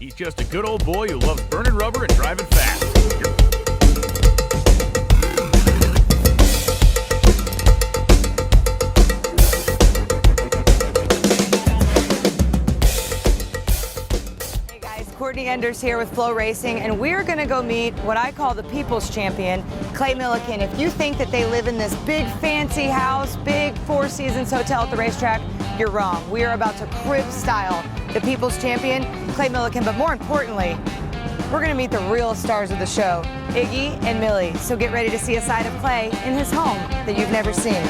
He's just a good old boy who loves burning rubber and driving fast. Courtney Enders here with Flow Racing, and we're going to go meet what I call the People's Champion, Clay Millican. If you think that they live in this big fancy house, big Four Seasons hotel at the racetrack, you're wrong. We are about to crib style the People's Champion, Clay Millican, but more importantly, we're going to meet the real stars of the show, Iggy and Millie. So get ready to see a side of Clay in his home that you've never seen.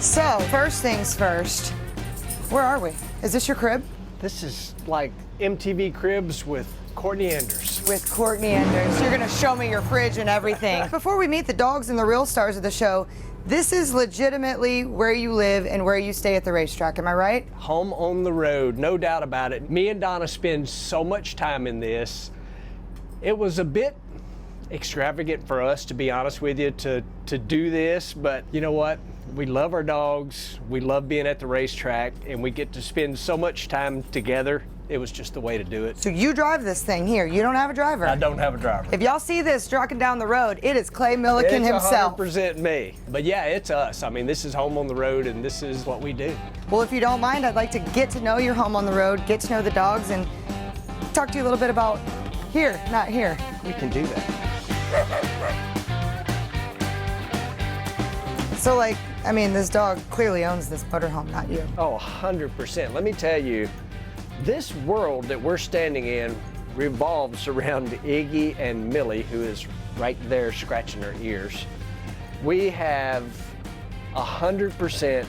So, first things first, where are we? Is this your crib? This is like MTV Cribs with Courtney Enders. With Courtney Enders. You're gonna show me your fridge and everything. Before we meet the dogs and the real stars of the show, this is legitimately where you live and where you stay at the racetrack, am I right? Home on the road, no doubt about it. Me and Donna spend so much time in this. It was a bit extravagant for us, to be honest with you, to do this, but you know what? We love our dogs, we love being at the racetrack, and we get to spend so much time together. It was just the way to do it. So you drive this thing here, you don't have a driver? I don't have a driver. If y'all see this trucking down the road, it is Clay Millican himself. It's 100% me. But yeah, it's us. I mean, this is home on the road, and this is what we do. Well, if you don't mind, I'd like to get to know your home on the road, get to know the dogs, and talk to you a little bit about here, not here. We can do that. So, like, I mean, this dog clearly owns this motorhome, not you. Oh, 100%. Let me tell you, this world that we're standing in revolves around Iggy and Millie, who is right there scratching her ears. We have 100%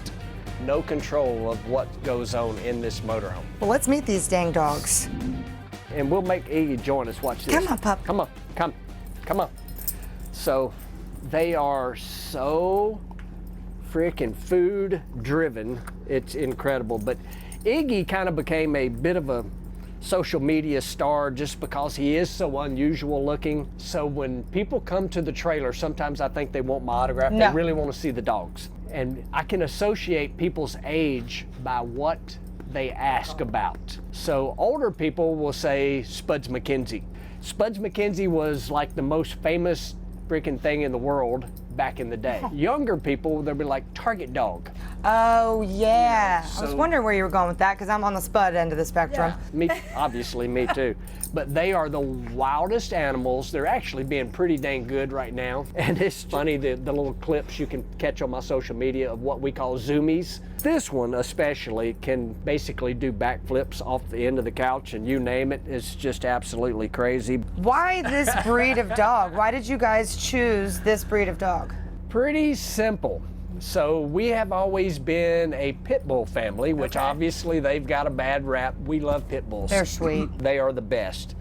no control of what goes on in this motorhome. Well, let's meet these dang dogs. And we'll make Iggy join us. Watch this. Come on, pup. Come on, come on. So they are so freaking food driven. It's incredible. But Iggy kind of became a bit of a social media star just because he is so unusual looking. So when people come to the trailer, sometimes I think they want my autograph. No. They really want to see the dogs. And I can associate people's age by what they ask about. So older people will say Spuds McKenzie. Spuds McKenzie was like the most famous freaking thing in the world back in the day. Younger people, they'll be like Target Dog. Oh, yeah. So, I was wondering where you were going with that because I'm on the Spud end of the spectrum. Yeah. Obviously, me too. But they are the wildest animals. They're actually being pretty dang good right now. And it's funny, the little clips you can catch on my social media of what we call zoomies. This one especially can basically do backflips off the end of the couch and you name it. It's just absolutely crazy. Why this breed of dog? Why did you guys choose this breed of dog? Pretty simple. So we have always been a pit bull family, which obviously they've got a bad rap. We love pit bulls. They're sweet. They are the best.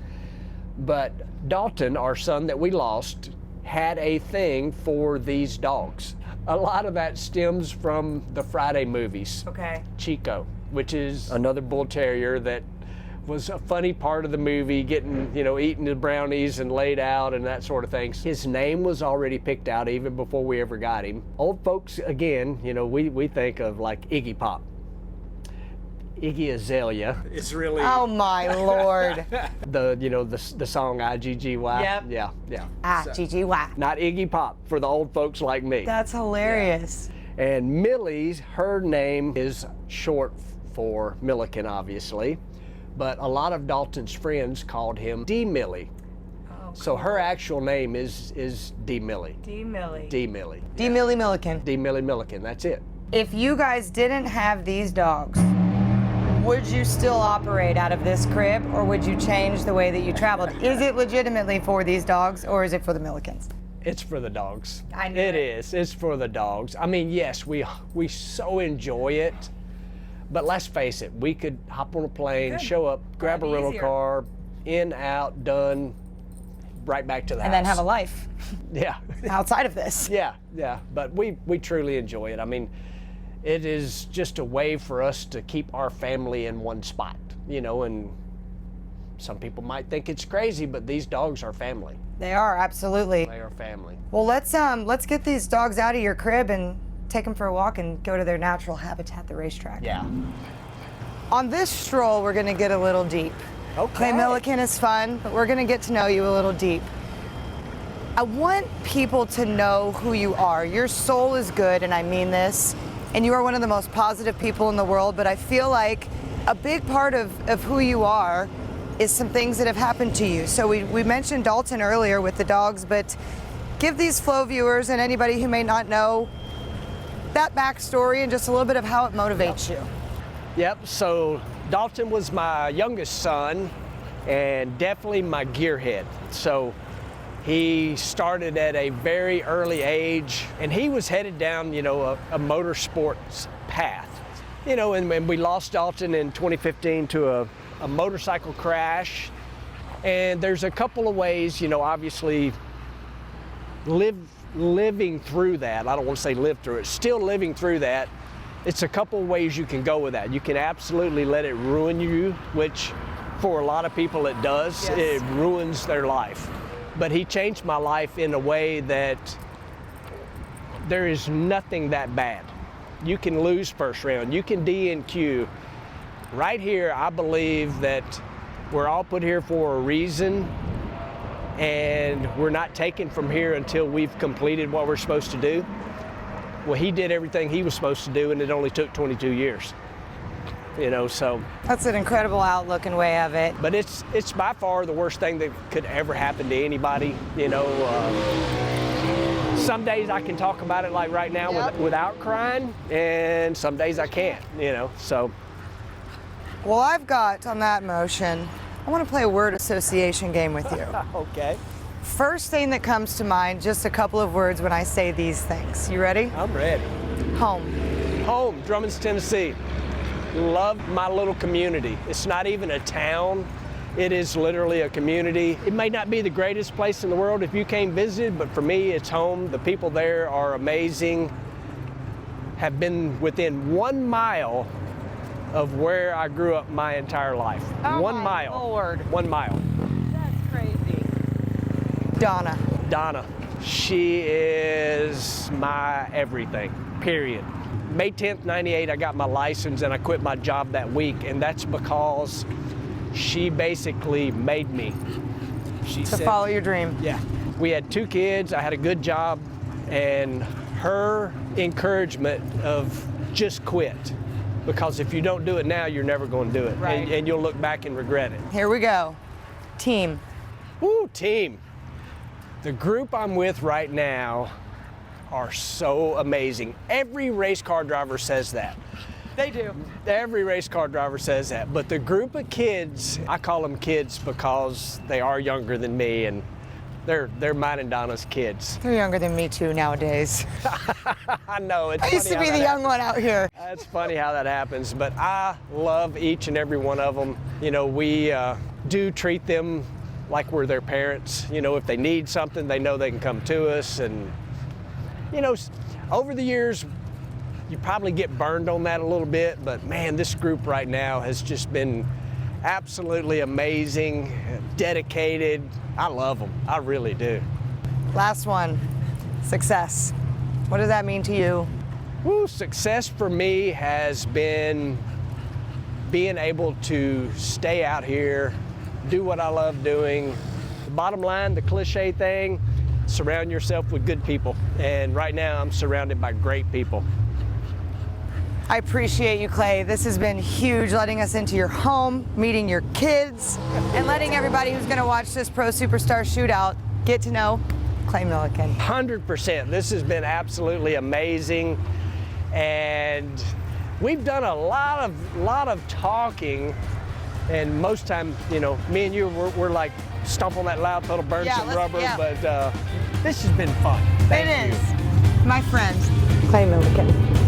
But Dalton, our son that we lost, had a thing for these dogs. A lot of that stems from the Friday movies. Okay. Chico, which is another bull terrier that was a funny part of the movie, getting, eating the brownies and laid out and that sort of thing. His name was already picked out even before we ever got him. Old folks, again, we think of like Iggy Pop. Iggy Azalea. It's really... Oh my Lord. the song IGGY. Yep. Yeah. GGY. Not Iggy Pop for the old folks like me. That's hilarious. Yeah. And Millie's, her name is short for Millican, obviously. But a lot of Dalton's friends called him D. Millie. Oh, cool. So her actual name is D. Millie. D. Millie. D. Millie. D. Millie Millican. D. Millie Millican, that's it. If you guys didn't have these dogs, would you still operate out of this crib or would you change the way that you traveled? Is it legitimately for these dogs or is it for the Millicans? It's for the dogs. I know. It is. It's for the dogs. I mean, yes, we so enjoy it. But let's face it, we could hop on a plane, show up, grab a rental car, in, out, done, right back to the house. And then have a life. Yeah. Outside of this. Yeah. But we truly enjoy it. I mean, it is just a way for us to keep our family in one spot, and some people might think it's crazy, but these dogs are family. They are, absolutely. They are family. Well, let's get these dogs out of your crib and take them for a walk and go to their natural habitat, the racetrack. Yeah. On this stroll, we're going to get a little deep. Okay. Clay Milliken is fun, but we're going to get to know you a little deep. I want people to know who you are. Your soul is good, and I mean this, and you are one of the most positive people in the world, but I feel like a big part of who you are is some things that have happened to you. So we mentioned Dalton earlier with the dogs, but give these Flow viewers and anybody who may not know that backstory and just a little bit of how it motivates you. Yep, so Dalton was my youngest son and definitely my gearhead. So he started at a very early age and he was headed down, a motorsports path. And we lost Dalton in 2015 to a motorcycle crash. And there's a couple of ways, obviously living through that. I don't want to say live through it, still living through that. It's a couple of ways you can go with that. You can absolutely let it ruin you, which for a lot of people it does. Yes. It ruins their life. But he changed my life in a way that there is nothing that bad. You can lose first round, you can DNQ. Right here, I believe that we're all put here for a reason, and we're not taken from here until we've completed what we're supposed to do. Well, he did everything he was supposed to do, and it only took 22 years. So. That's an incredible outlook and way of it. But it's by far the worst thing that could ever happen to anybody. Some days I can talk about it like right now. Yep. Without crying, and some days I can't, so. Well, I've got on that motion, I want to play a word association game with you. Okay. First thing that comes to mind, just a couple of words when I say these things. You ready? I'm ready. Home. Home, Drummond's, Tennessee. Love my little community. It's not even a town. It is literally a community. It may not be the greatest place in the world if you came visit, but for me, it's home. The people there are amazing. Have been within 1 mile of where I grew up my entire life. Oh 1 my mile. Lord. 1 mile. That's crazy. Donna. Donna. She is my everything, period. May 10th, 98, I got my license and I quit my job that week, and that's because she basically made me. She said, follow your dream. Yeah. We had 2 kids, I had a good job, and her encouragement of just quit. Because if you don't do it now, you're never going to do it. Right. And you'll look back and regret it. Here we go. Team. Woo, team. The group I'm with right now are so amazing. Every race car driver says that. They do. Every race car driver says that. But the group of kids, I call them kids because they are younger than me, and they're mine and Donna's kids. They're younger than me too nowadays. I know. It's I used to funny be how the that young one out here. It's funny how that happens, but I love each and every one of them. We do treat them like we're their parents. If they need something, they know they can come to us. And, over the years, you probably get burned on that a little bit, but man, this group right now has just been absolutely amazing, dedicated. I love them. I really do. Last one. Success. What does that mean to you? Woo, success for me has been being able to stay out here, do what I love doing. The bottom line, the cliche thing, surround yourself with good people. And right now I'm surrounded by great people. I appreciate you, Clay. This has been huge, letting us into your home, meeting your kids, and letting everybody who's going to watch this Pro Superstar Shootout get to know Clay Milliken. 100%. This has been absolutely amazing. And we've done a lot of talking, and most time, me and you, we're like stomp on that loud pedal, burn some rubber, but this has been fun. Thank you. It is. My friend, Clay Milliken.